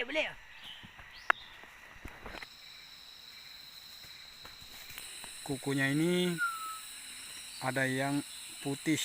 boleh. Kukunya ini ada yang putih.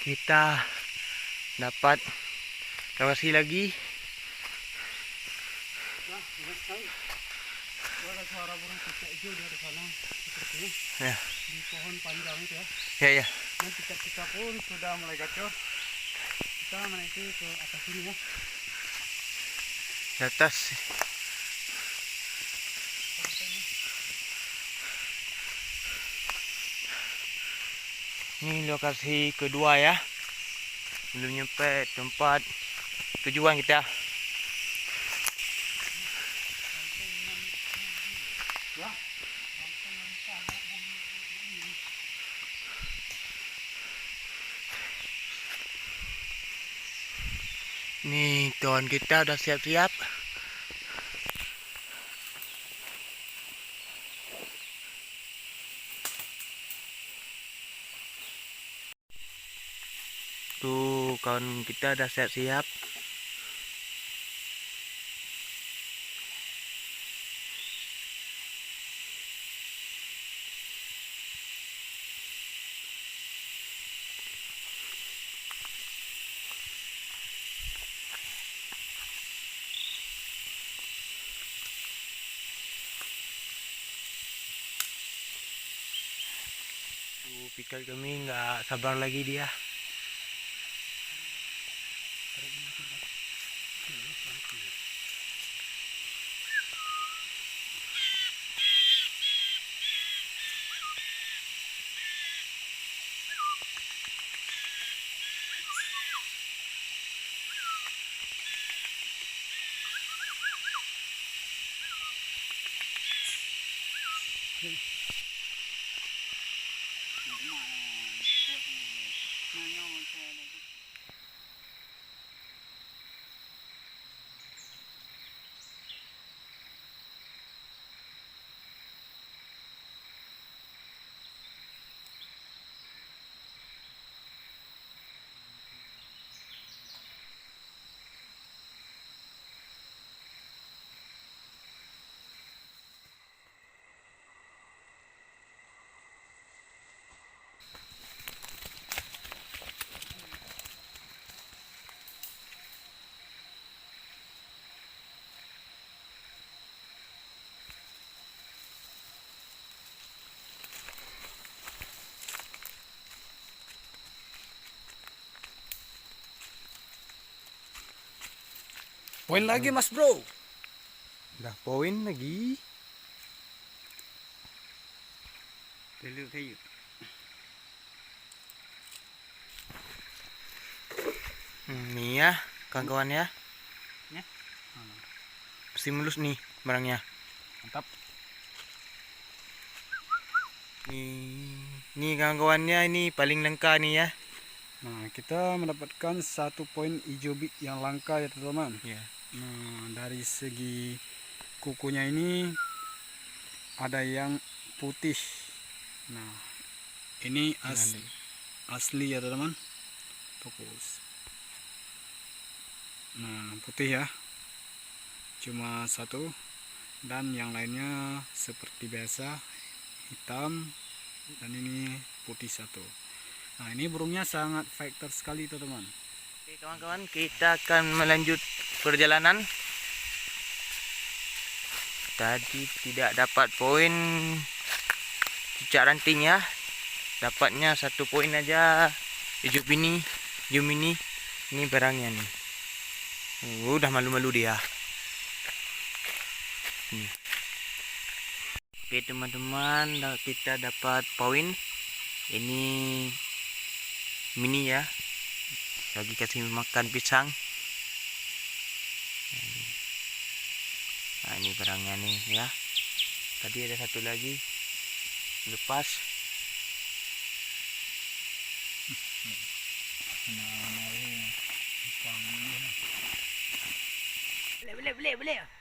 Kita dapat lokasi lagi. Ada suara burung cicak hijau di sana sepertinya. Ya. Di pohon panjang itu ya. Ya. Dan cicak-cicak pun sudah mulai gacor. Kita menaiki ke atas sini ya. Di atas. Ini lokasi kedua ya. Belum nyampe tempat tujuan kita. Nih, kawan kita udah siap-siap. Tuh, kawan kita udah siap-siap. Pikal kami nggak sabar lagi dia. Poin lagi mas bro. Udah poin lagi. Nih ya, kawan-kawan ya. Ya. Pasti mulus nih barangnya. Mantap. Nih kawan-kawannya ini paling langka nih ya. Nah, kita mendapatkan 1 poin hijau bik yang langka ya teman-teman. Ya. Nah, dari segi kukunya ini ada yang putih. Nah, ini asli ya teman-teman. Fokus. Nah, putih ya. Cuma 1 dan yang lainnya seperti biasa hitam dan ini putih 1. Nah, ini burungnya sangat fighter sekali teman-teman. Oke kawan-kawan, kita akan melanjut perjalanan. Tadi tidak dapat poin cicak ranting ya. Dapatnya 1 poin aja. Hijau mini. Ini barangnya nih. Udah malu-malu dia. Nih. Oke teman-teman, kita dapat poin. Ini mini ya. Lagi kasih makan pisang. Ini barangnya nih ya. Tadi ada satu lagi lepas. Boleh.